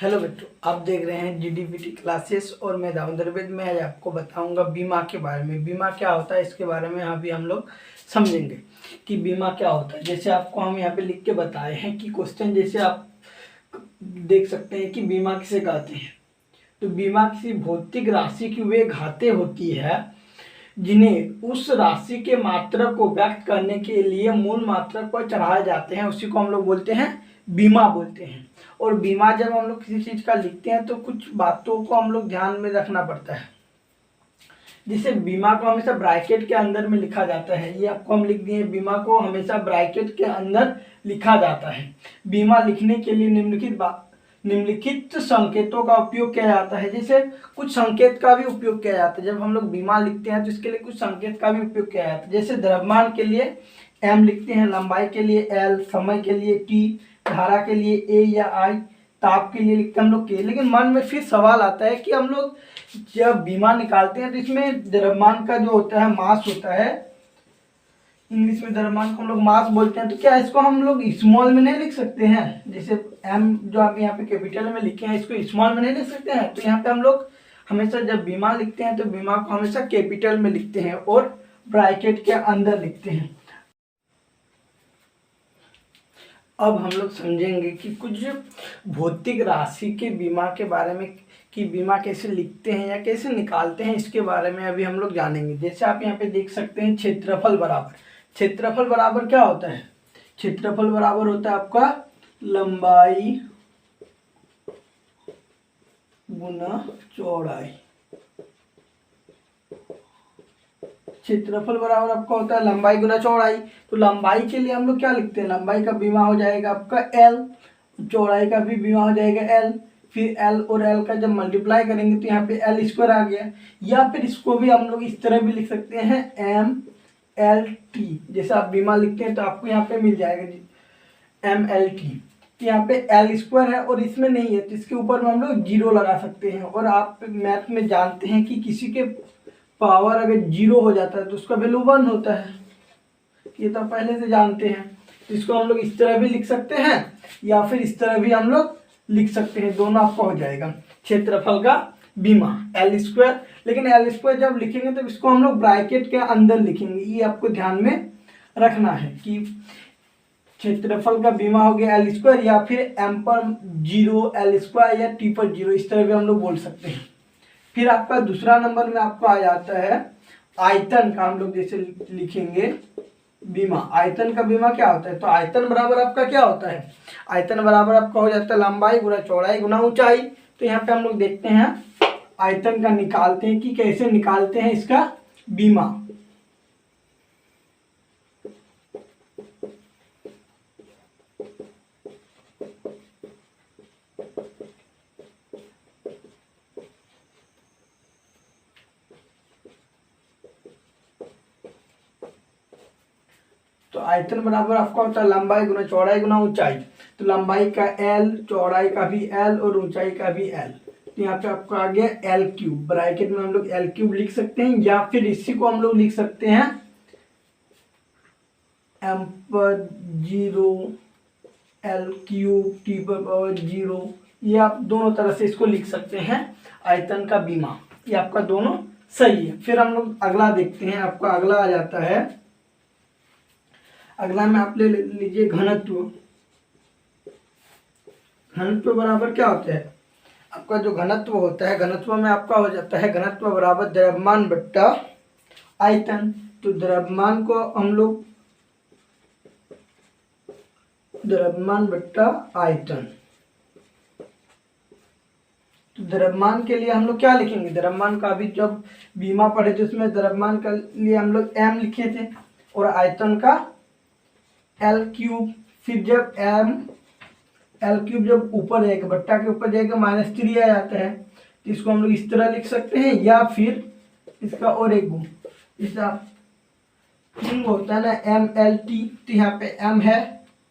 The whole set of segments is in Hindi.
हेलो बच्चों, आप देख रहे हैं जीडीपीटी क्लासेस और मैं दामोदर वेद। मैं आज आपको बताऊंगा बीमा के बारे में। बीमा क्या होता है इसके बारे में अभी हम लोग समझेंगे कि बीमा क्या होता है। जैसे आपको हम यहाँ पे लिख के बताए हैं कि क्वेश्चन जैसे आप देख सकते हैं कि बीमा किसे कहते हैं। तो बीमा किसी भौतिक राशि की वे घातें होती है जिन्हें उस राशि के मात्रक को व्यक्त करने के लिए मूल मात्रक पर चढ़ाए जाते हैं, उसी को हम लोग बोलते हैं बीमा बोलते हैं। और बीमा जब हम लोग किसी चीज का लिखते हैं तो कुछ बातों को हम लोग ध्यान में रखना पड़ता है। जिसे बीमा को हमेशा ब्रैकेट के अंदर में लिखा जाता है। ये आपको हम लिख दिए, बीमा को हमेशा ब्रैकेट के अंदर लिखा जाता है। बीमा लिखने के लिए निम्नलिखित संकेतों का उपयोग किया जाता है। जैसे कुछ संकेत का भी उपयोग किया जाता है। जब हम लोग बीमा लिखते हैं तो इसके लिए कुछ संकेत का भी उपयोग किया जाता है। जैसे द्रव्यमान के लिए एम लिखते हैं, लंबाई के लिए एल, समय के लिए टी, धारा के लिए ए या आई, ताप के लिए लिखते हैं हम लोग के। लेकिन मन में फिर सवाल आता है कि हम लोग जब बीमा निकालते हैं तो इसमें द्रव्यमान का जो होता है मास होता है, इंग्लिश में द्रव्यमान को हम लोग मास बोलते हैं, तो क्या इसको हम लोग स्मॉल में नहीं लिख सकते हैं? जैसे एम जो आप यहाँ पे कैपिटल में लिखे हैं इसको स्मॉल में नहीं लिख सकते हैं? तो यहाँ पे हम लोग हमेशा जब बीमा लिखते हैं तो बीमा को हमेशा कैपिटल में लिखते हैं और ब्रैकेट के अंदर लिखते हैं। अब हम लोग समझेंगे कि कुछ भौतिक राशि के बीमा के बारे में, कि बीमा कैसे लिखते हैं या कैसे निकालते हैं, इसके बारे में अभी हम लोग जानेंगे। जैसे आप यहाँ पे देख सकते हैं क्षेत्रफल बराबर। क्षेत्रफल बराबर क्या होता है? क्षेत्रफल बराबर होता है आपका लंबाई गुना चौड़ाई। क्षेत्रफल बराबर आपका होता है लंबाई गुना चौड़ाई। तो लंबाई के लिए हम लोग क्या लिखते हैं? लंबाई का बीमा हो जाएगा आपका एल, चौड़ाई का भी बीमा हो जाएगा एल। फिर एल और एल का जब मल्टीप्लाई करेंगे तो यहाँ पे एल स्क्वायर आ गया। या फिर इसको भी हम लोग इस तरह भी लिख सकते हैं एम एल टी। जैसे आप बीमा लिखते हैं तो आपको यहाँ पे मिल जाएगा जी एम एल टी। तो यहाँ पे एल स्क्वायर है और इसमें नहीं है तो इसके ऊपर में हम लोग जीरो लगा सकते हैं। और आप मैथ में जानते हैं कि किसी के पावर अगर जीरो हो जाता है तो उसका वैल्यू 1 होता है, ये तो पहले से जानते हैं। तो इसको हम लोग इस तरह भी लिख सकते हैं या फिर इस तरह भी हम लोग लिख सकते हैं, दोनों आपको हो जाएगा। क्षेत्रफल का बीमा एल स्क्वायर, लेकिन एल स्क्वायर जब लिखेंगे तो इसको हम लोग ब्रैकेट के अंदर लिखेंगे। ये आपको ध्यान में रखना है कि क्षेत्रफल का बीमा हो गया एल स्क्वायर, या फिर एम पर जीरो एल स्क्वायर या टी पर जीरो, इस तरह भी हम लोग बोल सकते हैं। फिर आपका दूसरा नंबर में आपको आ जाता है आयतन का। हम लोग जैसे लिखेंगे बीमा, आयतन का बीमा क्या होता है? तो आयतन बराबर आपका क्या होता है? आयतन बराबर आपका हो जाता है लंबाई गुना चौड़ाई गुना ऊंचाई। तो यहाँ पे हम लोग देखते हैं आयतन का निकालते हैं कि कैसे निकालते हैं इसका बीमा। तो आयतन बराबर आपका होता है लंबाई गुना चौड़ाई गुना ऊंचाई। तो लंबाई का एल, चौड़ाई का भी एल और ऊंचाई का भी एल। तो यहाँ पे आपको आ गया एल क्यूब। ब्रैकेट में हम लोग एल क्यूब लिख सकते हैं या फिर इसी को हम लोग लिख सकते हैं एम पर जीरो एल क्यूब टी पर पावर जीरो। ये आप दोनों तरह से इसको लिख सकते हैं आयतन का बीमा। ये आपका दोनों सही है। फिर हम लोग अगला देखते हैं। आपका अगला आ जाता है, अगला में आप ले लीजिए घनत्व। घनत्व बराबर क्या होता है? आपका जो घनत्व होता है, घनत्व में आपका हो जाता है घनत्व बराबर द्रव्यमान बट्टा आयतन। तो द्रव्यमान को हम लोग द्रव्यमान बट्टा आयतन। तो द्रव्यमान के लिए हम लोग क्या लिखेंगे? द्रव्यमान का भी जब बीमा पढ़े तो उसमें द्रव्यमान के लिए हम लोग एम लिखे थे और आयतन का एल क्यूब। फिर जब एल क्यूब जब ऊपर जाएगा, बट्टा के ऊपर जाएगा -3 आ जाता है। तो इसको हम लोग इस तरह लिख सकते हैं या फिर इसका और एक गुण, इसका गुण होता है ना एम एल टी। तो यहाँ पे एम है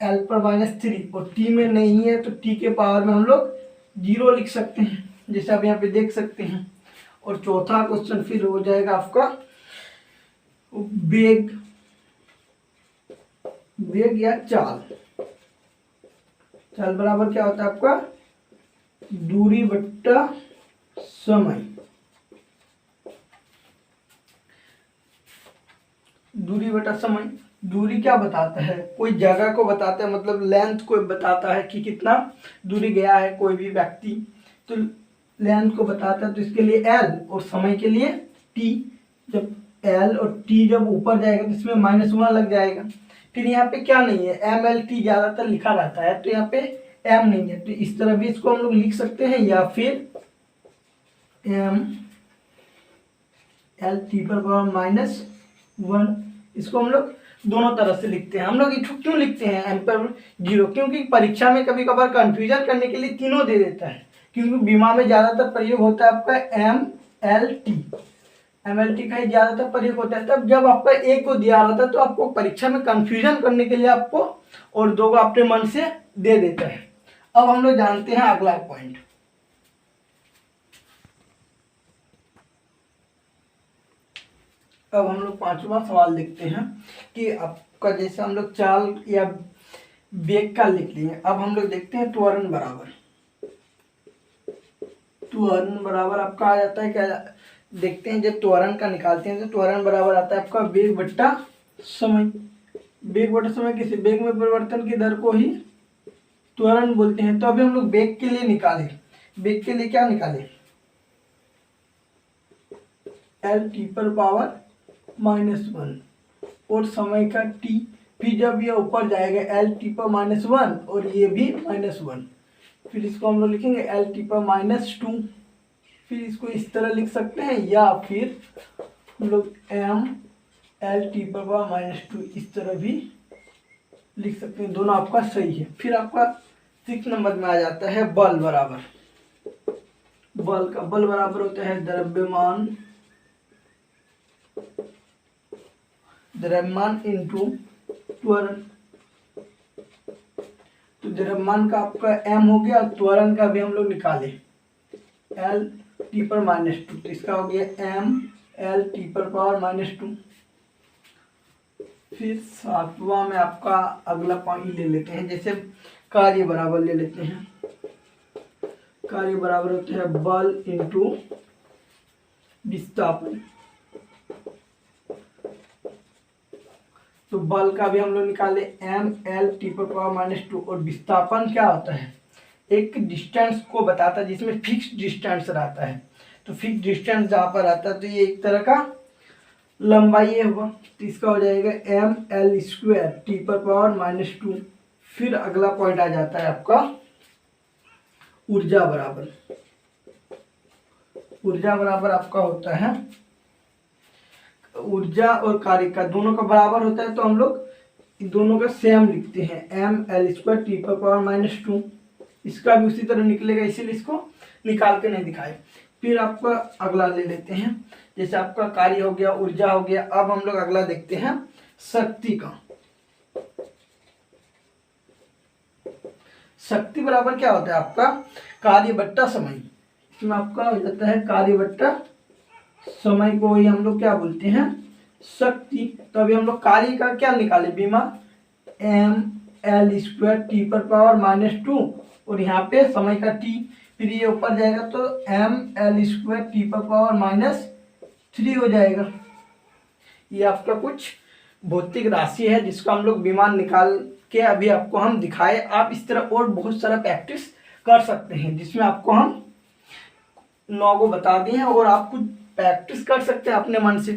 एल पर -3 और टी में नहीं है तो टी के पावर में हम लोग 0 लिख सकते हैं, जैसे आप यहाँ पे देख सकते हैं। और चौथा क्वेश्चन फिर हो जाएगा आपका वेग, वेग या चाल। चाल बराबर क्या होता है आपका दूरी बट्टा समय। दूरी बटा समय, दूरी क्या बताता है, कोई जगह को बताता है, मतलब लेंथ को बताता है कि कितना दूरी गया है कोई भी व्यक्ति, तो लेंथ को बताता है, तो इसके लिए एल और समय के लिए टी। जब एल और टी जब ऊपर जाएगा तो इसमें -1 लग जाएगा। फिर यहाँ पे क्या नहीं है, एम एल टी ज़्यादातर लिखा रहता है, तो यहाँ पे एम नहीं है, तो इस तरह भी इसको हम लोग लिख सकते हैं, या फिर एम एल टी पर पावर -1, इसको हम लोग दोनों तरह से लिखते हैं। हम लोग इसको क्यों लिखते हैं एम पर 0, क्योंकि परीक्षा में कभी कभार कंफ्यूजन करने के लिए तीनों दे देता है, क्योंकि बीमा में ज़्यादातर प्रयोग होता है आपका एम एल टी का ही ज़्यादातर प्रयोग होता है। तब जब आपका एक को दिया रहता है तो आपको परीक्षा में कंफ्यूजन करने के लिए आपको और दो को अपने मन से दे देता है। अब हम लोग जानते हैं अगला पॉइंट। अब हम लोग 5वां सवाल देखते हैं कि आपका जैसे हम लोग चाल या वेग का लिख लिए। अब हम लोग देखते हैं त्वरण बराबर आपका आ जाता है क्या, देखते हैं जब त्वरण का निकालते हैं तो त्वरण बराबर आता है आपका वेग बट्टा समय। वेग बट्टा समय किसी वेग में परिवर्तन की दर को ही त्वरण बोलते हैं। तो अभी हम लोग वेग के लिए निकालें, वेग के लिए क्या निकालें, एल टी पर पावर -1 और समय का t, फिर जब ये ऊपर जाएगा एल टी पर -1 और ये भी -1, फिर इसको हम लोग लिखेंगे एल टी पर -2। फिर इसको इस तरह लिख सकते हैं, या फिर हम लोग एम एल टी पर पावर -2 इस तरह भी लिख सकते हैं, दोनों आपका सही है। फिर आपका 6 नंबर में आ जाता है बल बराबर। बल का बल बराबर होता है द्रव्यमान इंटू त्वरण। तो द्रव्यमान का आपका m हो गया, त्वरण का भी हम लोग निकाले एल टी पर -2, तो इसका हो गया m एल टी पर पावर -2। फिर 7वां में आपका अगला पॉइंट ले लेते हैं, जैसे कार्य बराबर ले लेते हैं। कार्य बराबर होता है बल इंटू विस्थापन। तो बल का भी हम लोग निकाले एम एल टी पर पावर -2, और विस्थापन क्या होता है, एक डिस्टेंस को बताता है जिसमें फिक्स डिस्टेंस रहता है। तो फिक्स डिस्टेंस जहाँ पर रहता है तो ये एक तरह का लंबाई है हुआ, तो इसका हो जाएगा एम एल स्क्वायर टी पर पावर -2। फिर अगला पॉइंट आ जाता है आपका ऊर्जा बराबर। ऊर्जा बराबर आपका होता है, ऊर्जा और कार्य का दोनों का बराबर होता है, तो हम लोग दोनों का सेम लिखते हैं, एम एल स्क्वायर टी पर पावर -2। इसका भी उसी तरह निकलेगा, इसीलिए इसको निकाल के नहीं दिखाए। फिर आपका अगला ले लेते हैं, जैसे आपका कार्य हो गया, ऊर्जा हो गया। अब हम लोग अगला देखते हैं शक्ति का। शक्ति बराबर क्या होता है आपका कार्य बट्टा समय। इसमें आपका हो जाता है कार्य बट्टा समय को ही हम लोग क्या बोलते हैं, शक्ति। तो अभी हम लोग कार्य का क्या निकाले, बीमा एम एल स्क्वायर टी पर पावर -2 और यहाँ पे समय का t, फिर ये ऊपर जाएगा तो एम एल स्क्वायर टी पर पावर -3 हो जाएगा। ये आपका कुछ भौतिक राशि है जिसका हम लोग विमान निकाल के अभी आपको हम दिखाए। आप इस तरह और बहुत सारा प्रैक्टिस कर सकते हैं, जिसमें आपको हम 9 को बता दिए हैं और आप कुछ प्रैक्टिस कर सकते हैं अपने मन से।